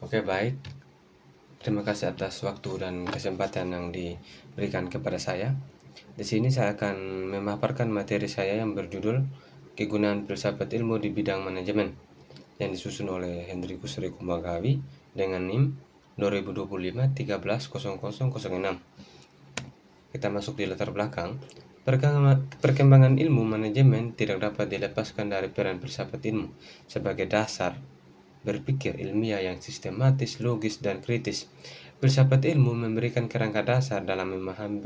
Oke, baik. Terima kasih atas waktu dan kesempatan yang diberikan kepada saya. Di sini saya akan memaparkan materi saya yang berjudul Kegunaan Filsafat Ilmu di Bidang Manajemen yang disusun oleh Hendrikus Rikumagawi dengan NIM 2025 130006. Kita masuk di latar belakang. Perkembangan ilmu manajemen tidak dapat dilepaskan dari peran filsafat ilmu sebagai dasar berpikir ilmiah yang sistematis, logis, dan kritis. Filsafat ilmu memberikan kerangka dasar dalam memahami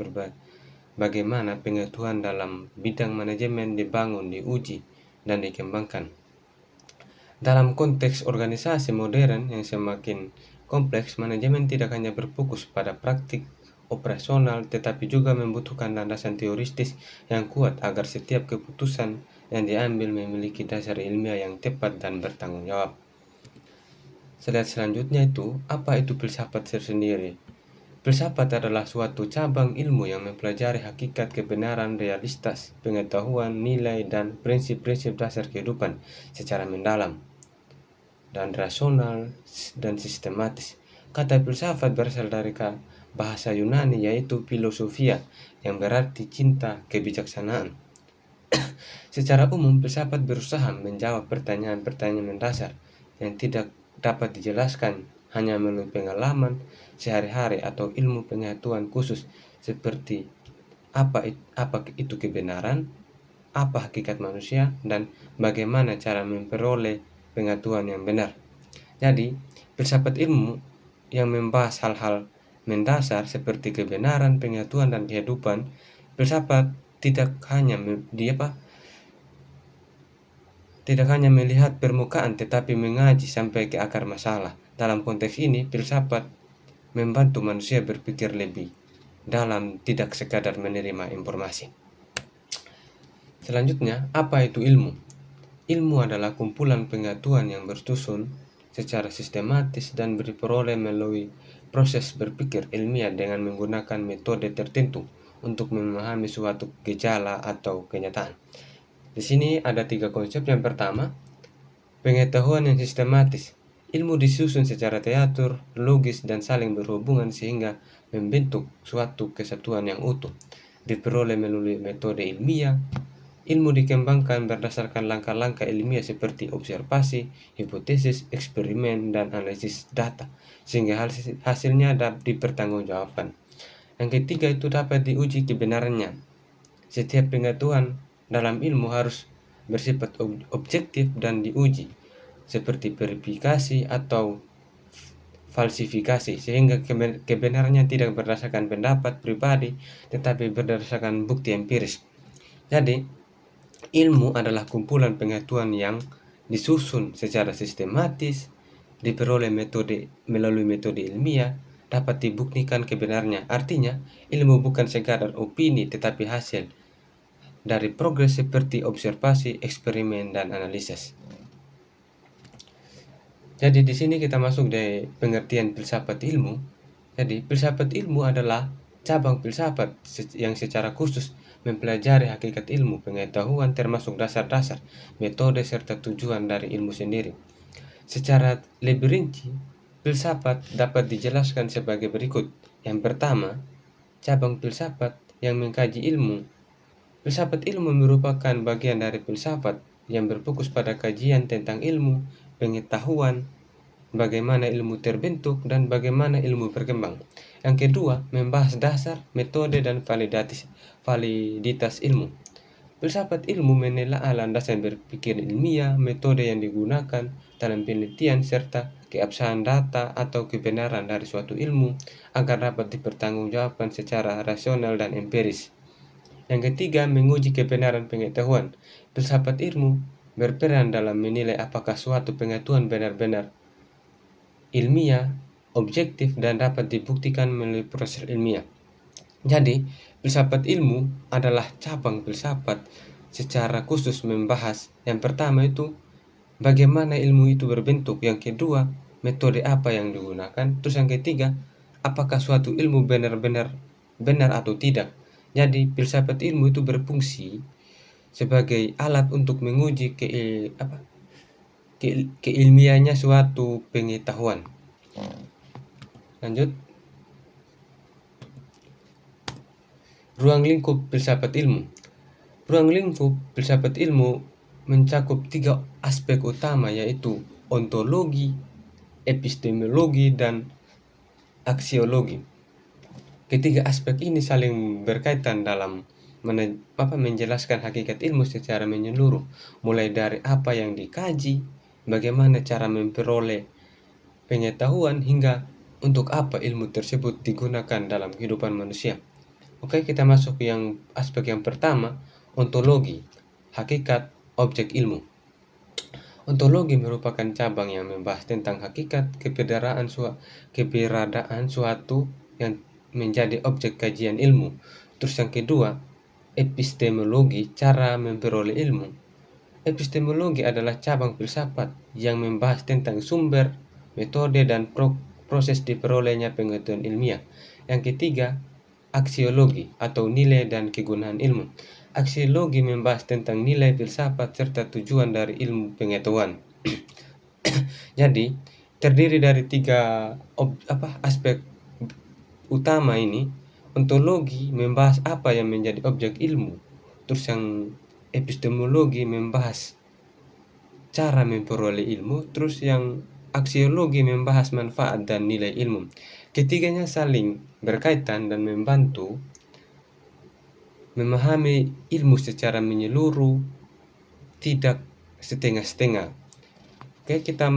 bagaimana pengetahuan dalam bidang manajemen dibangun, diuji, dan dikembangkan. Dalam konteks organisasi modern yang semakin kompleks, manajemen tidak hanya berfokus pada praktik operasional, tetapi juga membutuhkan landasan teoristis yang kuat agar setiap keputusan yang diambil memiliki dasar ilmiah yang tepat dan bertanggung jawab. Slide selanjutnya apa itu filsafat tersendiri? Filsafat adalah suatu cabang ilmu yang mempelajari hakikat, kebenaran, realitas, pengetahuan, nilai, dan prinsip-prinsip dasar kehidupan secara mendalam dan rasional dan sistematis. Kata filsafat berasal dari bahasa Yunani yaitu filosofia yang berarti cinta kebijaksanaan. Secara umum, filsafat berusaha menjawab pertanyaan-pertanyaan mendasar yang tidak dapat dijelaskan hanya melalui pengalaman sehari-hari atau ilmu pengetahuan khusus seperti apa itu kebenaran, apa hakikat manusia, dan bagaimana cara memperoleh pengetahuan yang benar. Jadi, filsafat ilmu yang membahas hal-hal mendasar seperti kebenaran, pengetahuan, dan kehidupan. Filsafat tidak hanya melihat permukaan tetapi mengaji sampai ke akar masalah. Dalam konteks ini, filsafat membantu manusia berpikir lebih dalam, tidak sekadar menerima informasi. Selanjutnya, apa itu ilmu? Ilmu adalah kumpulan pengetahuan yang bersusun secara sistematis dan diperoleh melalui proses berpikir ilmiah dengan menggunakan metode tertentu untuk memahami suatu gejala atau kenyataan. Di sini ada 3 konsep. Yang pertama, pengetahuan yang sistematis. Ilmu disusun secara teratur, logis, dan saling berhubungan sehingga membentuk suatu kesatuan yang utuh. Diperoleh melalui metode ilmiah. Ilmu dikembangkan berdasarkan langkah-langkah ilmiah seperti observasi, hipotesis, eksperimen, dan analisis data, sehingga hasilnya dapat dipertanggungjawabkan. Yang ketiga dapat diuji kebenarannya. Setiap pengetahuan dalam ilmu harus bersifat objektif dan diuji, seperti verifikasi atau falsifikasi, sehingga kebenarannya tidak berdasarkan pendapat pribadi, tetapi berdasarkan bukti empiris. Jadi, ilmu adalah kumpulan pengetahuan yang disusun secara sistematis, diperoleh melalui metode ilmiah, dapat dibuktikan kebenarannya. Artinya, ilmu bukan sekadar opini tetapi hasil dari progres seperti observasi, eksperimen, dan analisis. Jadi di sini kita masuk dari pengertian filsafat ilmu. Jadi filsafat ilmu adalah cabang filsafat yang secara khusus mempelajari hakikat ilmu, pengetahuan termasuk dasar-dasar, metode serta tujuan dari ilmu sendiri. Secara lebih rinci, filsafat dapat dijelaskan sebagai berikut. Yang pertama, cabang filsafat yang mengkaji ilmu. Filsafat ilmu merupakan bagian dari filsafat yang berfokus pada kajian tentang ilmu, pengetahuan, bagaimana ilmu terbentuk, dan bagaimana ilmu berkembang. Yang kedua, membahas dasar, metode, dan validitas ilmu. Filsafat ilmu menelaah landasan berpikir ilmiah, metode yang digunakan dalam penelitian, serta keabsahan data atau kebenaran dari suatu ilmu agar dapat dipertanggungjawabkan secara rasional dan empiris. Yang ketiga, menguji kebenaran pengetahuan. Filsafat ilmu berperan dalam menilai apakah suatu pengetahuan benar-benar ilmiah, objektif, dan dapat dibuktikan melalui proses ilmiah. Jadi, filsafat ilmu adalah cabang filsafat secara khusus membahas yang pertama bagaimana ilmu itu berbentuk, yang kedua metode apa yang digunakan, terus yang ketiga apakah suatu ilmu benar-benar benar atau tidak. Jadi filsafat ilmu itu berfungsi sebagai alat untuk menguji keilmiahnya suatu pengetahuan. Lanjut, ruang lingkup filsafat ilmu. Ruang lingkup filsafat ilmu mencakup 3 aspek utama, yaitu ontologi, epistemologi, dan aksiologi. Ketiga aspek ini saling berkaitan dalam menjelaskan hakikat ilmu secara menyeluruh, mulai dari apa yang dikaji, bagaimana cara memperoleh pengetahuan, hingga untuk apa ilmu tersebut digunakan dalam kehidupan manusia. Oke, kita masuk yang aspek yang pertama, ontologi, hakikat objek ilmu. Ontologi merupakan cabang yang membahas tentang hakikat keberadaan suatu yang menjadi objek kajian ilmu. Terus yang kedua, epistemologi, cara memperoleh ilmu. Epistemologi adalah cabang filsafat yang membahas tentang sumber, metode, dan proses diperolehnya pengetahuan ilmiah. Yang ketiga, aksiologi atau nilai dan kegunaan ilmu. Aksiologi membahas tentang nilai filsafat serta tujuan dari ilmu pengetahuan. Jadi, terdiri dari 3 aspek utama ini. Ontologi membahas apa yang menjadi objek ilmu. Terus yang epistemologi membahas cara memperoleh ilmu. Terus yang aksiologi membahas manfaat dan nilai ilmu. Ketiganya saling berkaitan dan membantu memahami ilmu secara menyeluruh, tidak setengah-setengah. Oke, kita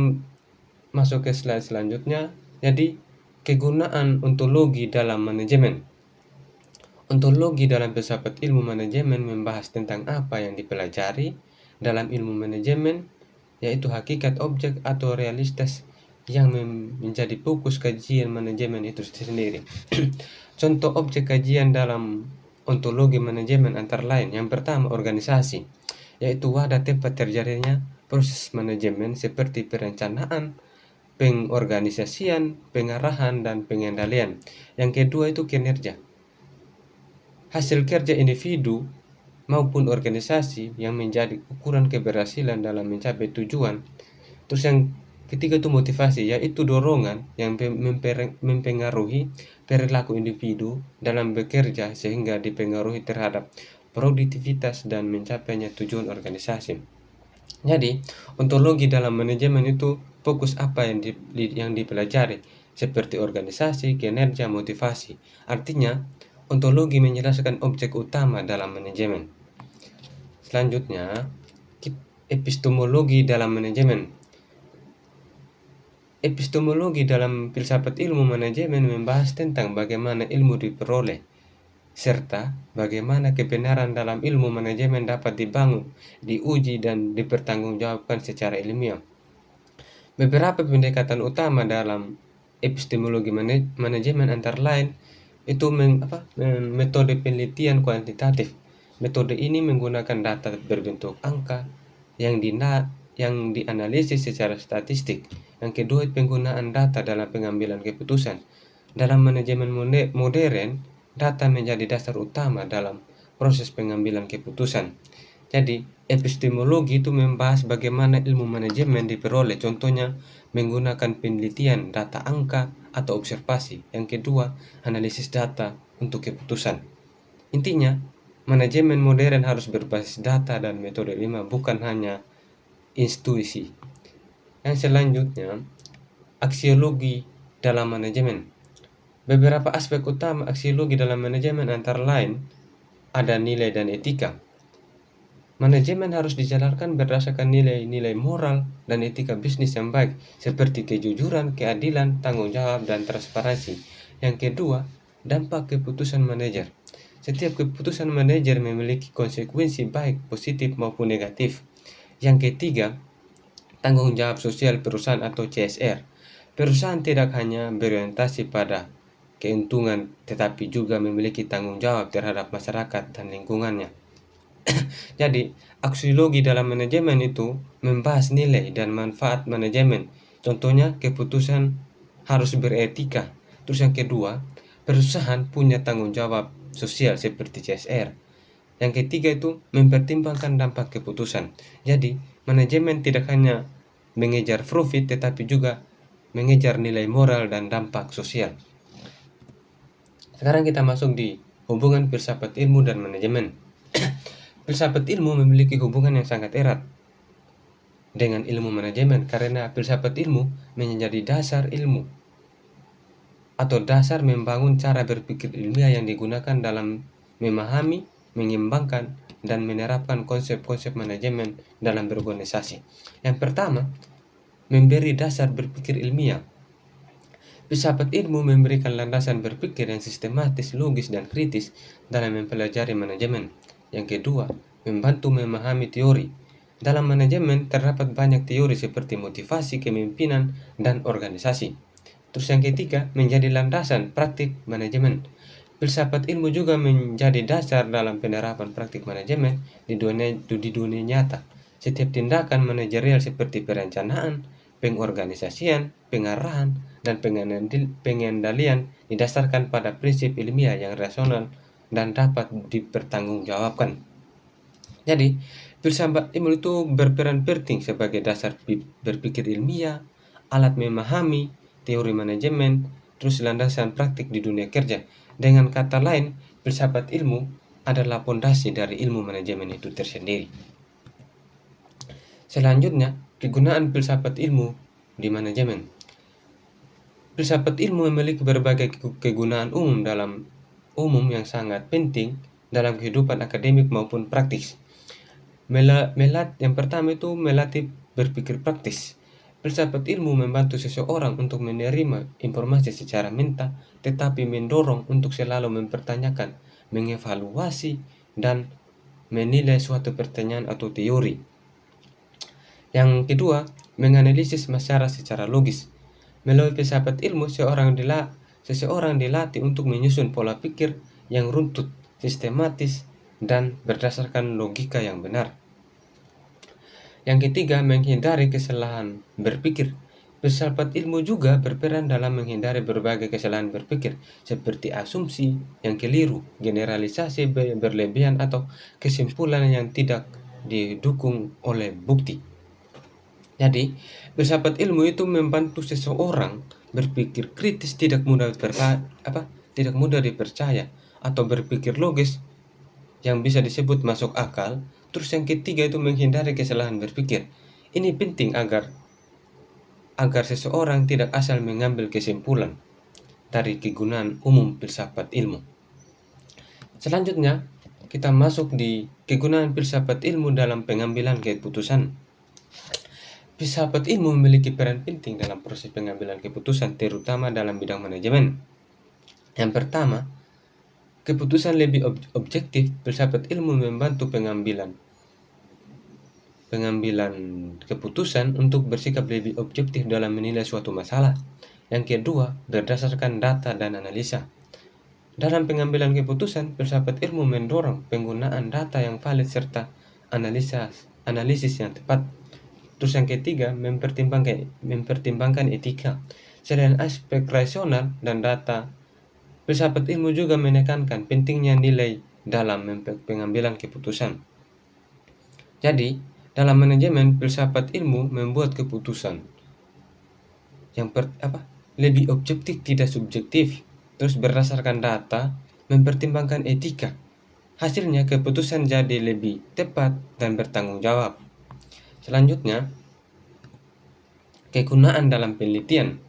masuk ke slide selanjutnya. Jadi, kegunaan ontologi dalam manajemen. Ontologi dalam filsafat ilmu manajemen membahas tentang apa yang dipelajari dalam ilmu manajemen, yaitu hakikat objek atau realitas yang menjadi fokus kajian manajemen itu sendiri. Contoh objek kajian dalam ontologi manajemen antara lain, yang pertama organisasi, yaitu wadah tempat terjadinya proses manajemen seperti perencanaan, pengorganisasian, pengarahan, dan pengendalian. Yang kedua itu kinerja, hasil kerja individu maupun organisasi yang menjadi ukuran keberhasilan dalam mencapai tujuan. Terus yang ketiga itu motivasi, yaitu dorongan yang mempengaruhi perilaku individu dalam bekerja sehingga dipengaruhi terhadap produktivitas dan mencapainya tujuan organisasi. Jadi, ontologi dalam manajemen itu fokus apa yang dipelajari, seperti organisasi, kinerja, motivasi. Artinya, ontologi menjelaskan objek utama dalam manajemen. Selanjutnya, epistemologi dalam manajemen. Epistemologi dalam filsafat ilmu manajemen membahas tentang bagaimana ilmu diperoleh, serta bagaimana kebenaran dalam ilmu manajemen dapat dibangun, diuji, dan dipertanggungjawabkan secara ilmiah. Beberapa pendekatan utama dalam epistemologi manajemen antara lain itu metode penelitian kuantitatif. Metode ini menggunakan data berbentuk angka yang dianalisis secara statistik. Yang kedua, penggunaan data dalam pengambilan keputusan. Dalam manajemen modern, data menjadi dasar utama dalam proses pengambilan keputusan. Jadi, epistemologi itu membahas bagaimana ilmu manajemen diperoleh, contohnya menggunakan penelitian, data angka, atau observasi. Yang kedua, analisis data untuk keputusan. Intinya, manajemen modern harus berbasis data dan metode ilmiah, bukan hanya intuisi. Yang selanjutnya, aksiologi dalam manajemen. Beberapa aspek utama aksiologi dalam manajemen antara lain ada nilai dan etika. Manajemen harus dijalankan berdasarkan nilai-nilai moral dan etika bisnis yang baik, seperti kejujuran, keadilan, tanggung jawab, dan transparansi. Yang kedua, dampak keputusan manajer. Setiap keputusan manajer memiliki konsekuensi baik positif maupun negatif. Yang ketiga, tanggung jawab sosial perusahaan atau CSR. Perusahaan tidak hanya berorientasi pada keuntungan, tetapi juga memiliki tanggung jawab terhadap masyarakat dan lingkungannya. Jadi, aksiologi dalam manajemen itu membahas nilai dan manfaat manajemen. Contohnya, keputusan harus beretika. Terus yang kedua, perusahaan punya tanggung jawab sosial seperti CSR. Yang ketiga itu mempertimbangkan dampak keputusan. Jadi, manajemen tidak hanya mengejar profit, tetapi juga mengejar nilai moral dan dampak sosial. Sekarang kita masuk di hubungan filsafat ilmu dan manajemen. Filsafat ilmu memiliki hubungan yang sangat erat dengan ilmu manajemen karena filsafat ilmu menjadi dasar ilmu atau dasar membangun cara berpikir ilmiah yang digunakan dalam memahami, mengembangkan, dan menerapkan konsep-konsep manajemen dalam berorganisasi. Yang pertama, memberi dasar berpikir ilmiah. Filsafat ilmu memberikan landasan berpikir yang sistematis, logis, dan kritis dalam mempelajari manajemen. Yang kedua, membantu memahami teori. Dalam manajemen terdapat banyak teori seperti motivasi, kepemimpinan, dan organisasi. Terus yang ketiga, menjadi landasan praktik manajemen. Filsafat ilmu juga menjadi dasar dalam penerapan praktik manajemen di dunia nyata. Setiap tindakan manajerial seperti perencanaan, pengorganisasian, pengarahan, dan pengendalian didasarkan pada prinsip ilmiah yang rasional dan dapat dipertanggungjawabkan. Jadi, filsafat ilmu itu berperan penting sebagai dasar berpikir ilmiah, alat memahami, teori manajemen, terus landasan praktik di dunia kerja. Dengan kata lain, filsafat ilmu adalah fondasi dari ilmu manajemen itu tersendiri. Selanjutnya, kegunaan filsafat ilmu di manajemen. Filsafat ilmu memiliki berbagai kegunaan umum yang sangat penting dalam kehidupan akademik maupun praktis. Yang pertama itu melatih berpikir praktis. Filsafat ilmu membantu seseorang untuk menerima informasi secara mentah, tetapi mendorong untuk selalu mempertanyakan, mengevaluasi, dan menilai suatu pertanyaan atau teori. Yang kedua, menganalisis masalah secara logis. Melalui filsafat ilmu, seseorang dilatih untuk menyusun pola pikir yang runtut, sistematis, dan berdasarkan logika yang benar. Yang ketiga, menghindari kesalahan berpikir. Filsafat ilmu juga berperan dalam menghindari berbagai kesalahan berpikir, seperti asumsi yang keliru, generalisasi berlebihan, atau kesimpulan yang tidak didukung oleh bukti. Jadi, filsafat ilmu itu membantu seseorang berpikir kritis, tidak mudah dipercaya, atau berpikir logis yang bisa disebut masuk akal. Terus yang ketiga itu menghindari kesalahan berpikir. Ini penting agar seseorang tidak asal mengambil kesimpulan dari kegunaan umum filsafat ilmu. Selanjutnya, kita masuk di kegunaan filsafat ilmu dalam pengambilan keputusan. Filsafat ilmu memiliki peran penting dalam proses pengambilan keputusan, terutama dalam bidang manajemen. Yang pertama, keputusan lebih objektif. Filsafat ilmu membantu pengambilan keputusan untuk bersikap lebih objektif dalam menilai suatu masalah. Yang kedua, berdasarkan data dan analisa. Dalam pengambilan keputusan, filsafat ilmu mendorong penggunaan data yang valid serta analisis yang tepat. Terus yang ketiga, mempertimbangkan etika. Selain aspek rasional dan data, filsafat ilmu juga menekankan pentingnya nilai dalam pengambilan keputusan. Jadi, dalam manajemen, filsafat ilmu membuat keputusan yang lebih objektif, tidak subjektif, terus berdasarkan data, mempertimbangkan etika. Hasilnya, keputusan jadi lebih tepat dan bertanggung jawab. Selanjutnya, kegunaan dalam penelitian.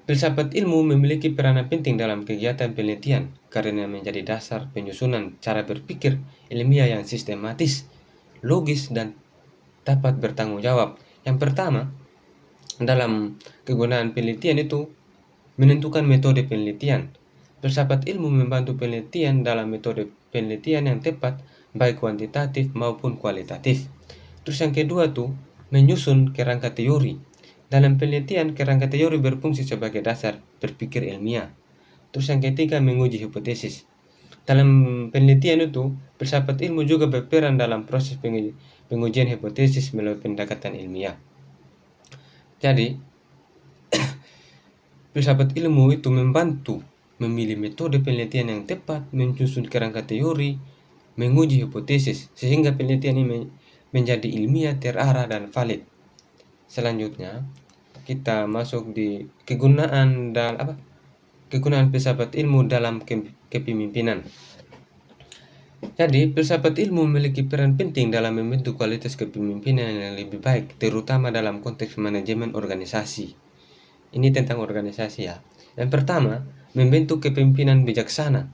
Filsafat ilmu memiliki peranan penting dalam kegiatan penelitian karena menjadi dasar penyusunan cara berpikir ilmiah yang sistematis, logis, dan dapat bertanggung jawab. Yang pertama, dalam kegunaan penelitian itu menentukan metode penelitian. Filsafat ilmu membantu penelitian dalam metode penelitian yang tepat, baik kuantitatif maupun kualitatif. Terus yang kedua tuh, menyusun kerangka teori. Dalam penelitian, kerangka teori berfungsi sebagai dasar berpikir ilmiah. Terus yang ketiga, menguji hipotesis. Dalam penelitian itu, filsafat ilmu juga berperan dalam proses pengujian hipotesis melalui pendekatan ilmiah. Jadi, filsafat ilmu itu membantu memilih metode penelitian yang tepat, menyusun kerangka teori, menguji hipotesis, sehingga penelitian ini menjadi ilmiah, terarah, dan valid. Selanjutnya, kita masuk di kegunaan dan kegunaan filsafat ilmu dalam kepemimpinan. Jadi, filsafat ilmu memiliki peran penting dalam membentuk kualitas kepemimpinan yang lebih baik, terutama dalam konteks manajemen organisasi. Ini tentang organisasi ya. Yang pertama, membentuk kepemimpinan bijaksana.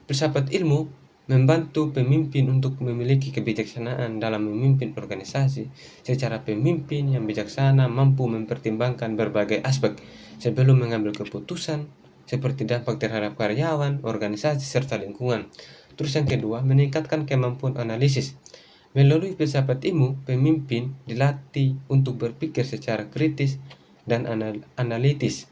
Filsafat ilmu membantu pemimpin untuk memiliki kebijaksanaan dalam memimpin organisasi. Secara pemimpin yang bijaksana mampu mempertimbangkan berbagai aspek sebelum mengambil keputusan, seperti dampak terhadap karyawan, organisasi, serta lingkungan. Terus yang kedua, meningkatkan kemampuan analisis. Melalui filsafat ilmu, pemimpin dilatih untuk berpikir secara kritis dan analitis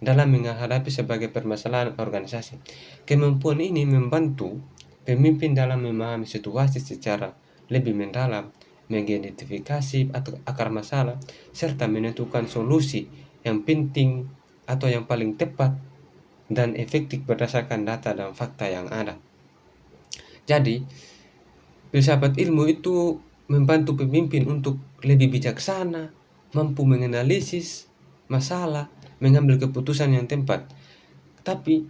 dalam menghadapi sebagai permasalahan organisasi. Kemampuan ini membantu pemimpin dalam memahami situasi secara lebih mendalam, mengidentifikasi atau akar masalah, serta menentukan solusi yang penting atau yang paling tepat dan efektif berdasarkan data dan fakta yang ada. Jadi, filsafat ilmu itu membantu pemimpin untuk lebih bijaksana, mampu menganalisis masalah, mengambil keputusan yang tepat. Tapi,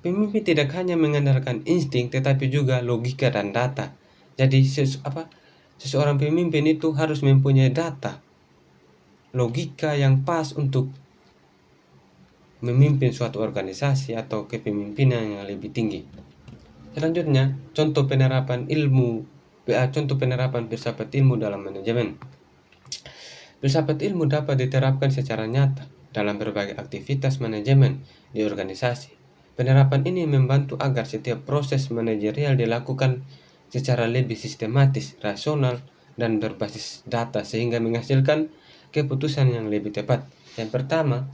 pemimpin tidak hanya mengandalkan insting, tetapi juga logika dan data. Jadi, seseorang pemimpin itu harus mempunyai data, logika yang pas untuk memimpin suatu organisasi atau kepemimpinan yang lebih tinggi. Selanjutnya, contoh penerapan filsafat ilmu dalam manajemen. Filsafat ilmu dapat diterapkan secara nyata dalam berbagai aktivitas manajemen di organisasi. Penerapan ini membantu agar setiap proses manajerial dilakukan secara lebih sistematis, rasional, dan berbasis data sehingga menghasilkan keputusan yang lebih tepat. Yang pertama,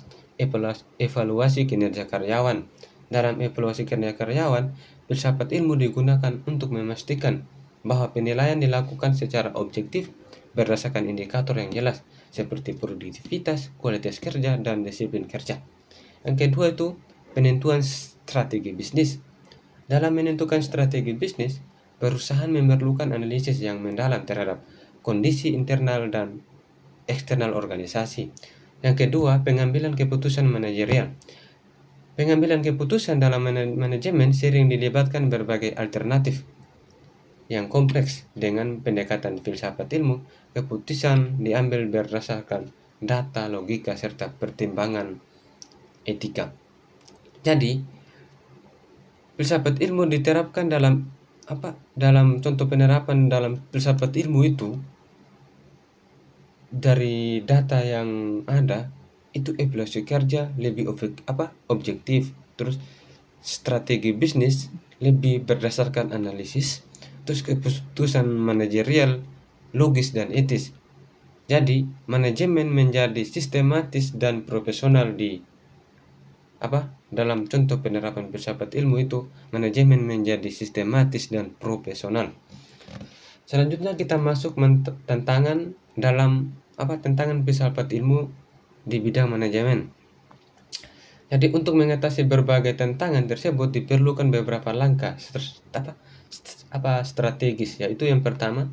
evaluasi kinerja karyawan. Dalam evaluasi kinerja karyawan, filsafat ilmu digunakan untuk memastikan bahwa penilaian dilakukan secara objektif berdasarkan indikator yang jelas seperti produktivitas, kualitas kerja, dan disiplin kerja. Yang kedua itu penentuan strategi bisnis. Dalam menentukan strategi bisnis, perusahaan memerlukan analisis yang mendalam terhadap kondisi internal dan eksternal organisasi. Yang kedua, pengambilan keputusan manajerial. Pengambilan keputusan dalam manajemen sering dilibatkan berbagai alternatif yang kompleks. Dengan pendekatan filsafat ilmu, keputusan diambil berdasarkan data, logika, serta pertimbangan etika. Jadi, filsafat ilmu diterapkan dalam contoh penerapan dalam filsafat ilmu itu dari data yang ada itu evaluasi kerja lebih objektif, terus strategi bisnis lebih berdasarkan analisis, terus keputusan manajerial logis dan etis. Jadi manajemen menjadi sistematis dan profesional dalam contoh penerapan filsafat ilmu itu manajemen menjadi sistematis dan profesional. Selanjutnya kita masuk tantangan filsafat ilmu di bidang manajemen. Jadi untuk mengatasi berbagai tantangan tersebut diperlukan beberapa langkah strategis, yaitu yang pertama,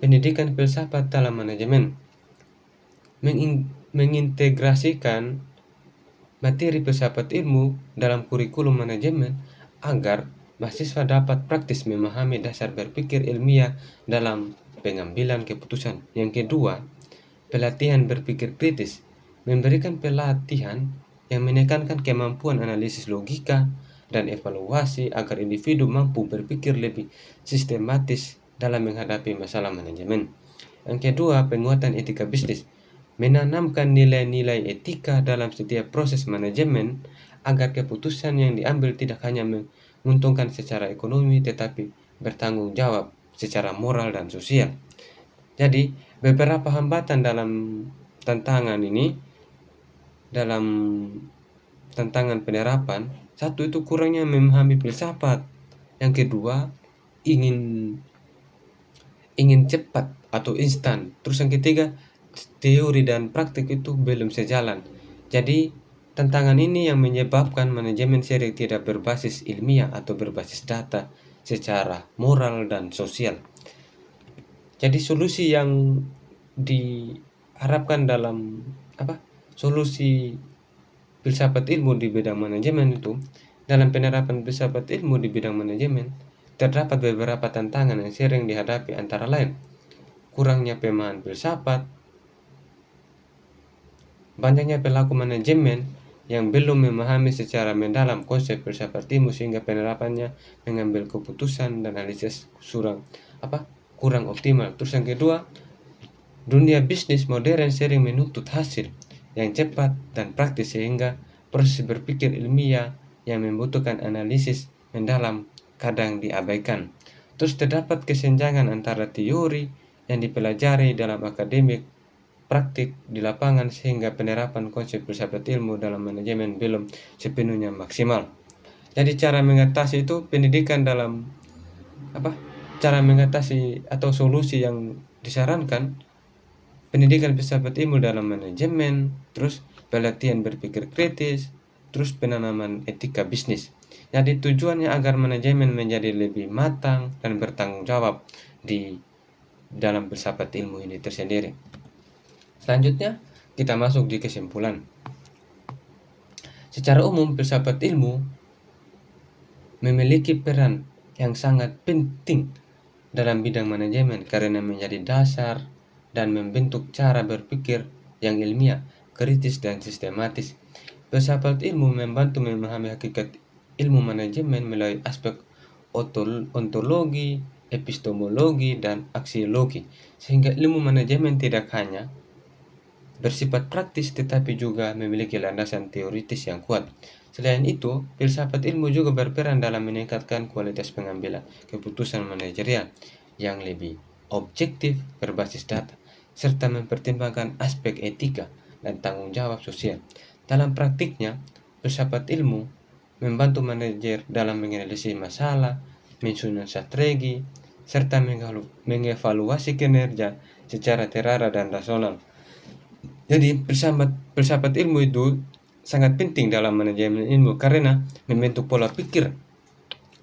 pendidikan filsafat dalam manajemen. Mengintegrasikan materi filsafat ilmu dalam kurikulum manajemen agar mahasiswa dapat praktis memahami dasar berpikir ilmiah dalam pengambilan keputusan. Yang kedua, pelatihan berpikir kritis. Memberikan pelatihan yang menekankan kemampuan analisis logika dan evaluasi agar individu mampu berpikir lebih sistematis dalam menghadapi masalah manajemen. Yang kedua, penguatan etika bisnis. Menanamkan nilai-nilai etika dalam setiap proses manajemen agar keputusan yang diambil tidak hanya menguntungkan secara ekonomi tetapi bertanggung jawab secara moral dan sosial. Jadi, beberapa hambatan dalam tantangan penerapan. Satu itu kurangnya memahami filsafat. Yang kedua, ingin cepat atau instan. Terus yang ketiga, teori dan praktik itu belum sejalan. Jadi tantangan ini yang menyebabkan manajemen sering tidak berbasis ilmiah atau berbasis data secara moral dan sosial. Jadi solusi yang diharapkan dalam solusi filsafat ilmu di bidang manajemen itu, dalam penerapan filsafat ilmu di bidang manajemen, terdapat beberapa tantangan yang sering dihadapi antara lain kurangnya pemahaman filsafat, banyaknya pelaku manajemen yang belum memahami secara mendalam konsep filsafat ilmu sehingga penerapannya mengambil keputusan dan analisis kurang optimal. Terus yang kedua, dunia bisnis modern sering menuntut hasil yang cepat dan praktis sehingga proses berpikir ilmiah yang membutuhkan analisis mendalam kadang diabaikan. Terus terdapat kesenjangan antara teori yang dipelajari dalam akademik praktik di lapangan sehingga penerapan konsep filsafat ilmu dalam manajemen belum sepenuhnya maksimal. Jadi cara mengatasi itu pendidikan dalam cara mengatasi atau solusi yang disarankan pendidikan filsafat ilmu dalam manajemen, terus pelatihan berpikir kritis, terus penanaman etika bisnis. Jadi tujuannya agar manajemen menjadi lebih matang dan bertanggung jawab di dalam filsafat ilmu ini tersendiri. Selanjutnya, kita masuk di kesimpulan. Secara umum, filsafat ilmu memiliki peran yang sangat penting dalam bidang manajemen karena menjadi dasar dan membentuk cara berpikir yang ilmiah, kritis, dan sistematis. Filsafat ilmu membantu memahami hakikat ilmu manajemen melalui aspek ontologi, epistemologi, dan aksiologi, sehingga ilmu manajemen tidak hanya bersifat praktis tetapi juga memiliki landasan teoritis yang kuat. Selain itu, filsafat ilmu juga berperan dalam meningkatkan kualitas pengambilan keputusan manajerial yang lebih objektif berbasis data, serta mempertimbangkan aspek etika dan tanggung jawab sosial. Dalam praktiknya, filsafat ilmu membantu manajer dalam menganalisis masalah, menyusun strategi, serta mengevaluasi kinerja secara terarah dan rasional. Jadi filsafat ilmu itu sangat penting dalam manajemen ilmu karena membentuk pola pikir,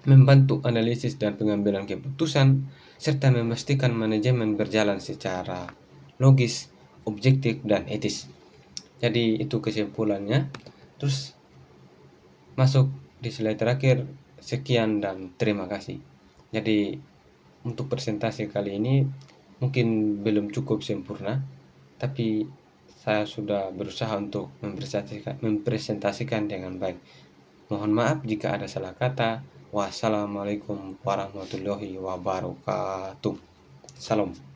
membantu analisis dan pengambilan keputusan, serta memastikan manajemen berjalan secara logis, objektif, dan etis. Jadi itu kesimpulannya. Terus masuk di slide terakhir. Sekian dan terima kasih. Jadi untuk presentasi kali ini mungkin belum cukup sempurna, tapi saya sudah berusaha untuk mempresentasikan dengan baik. Mohon maaf jika ada salah kata. Wassalamualaikum warahmatullahi wabarakatuh. Salam.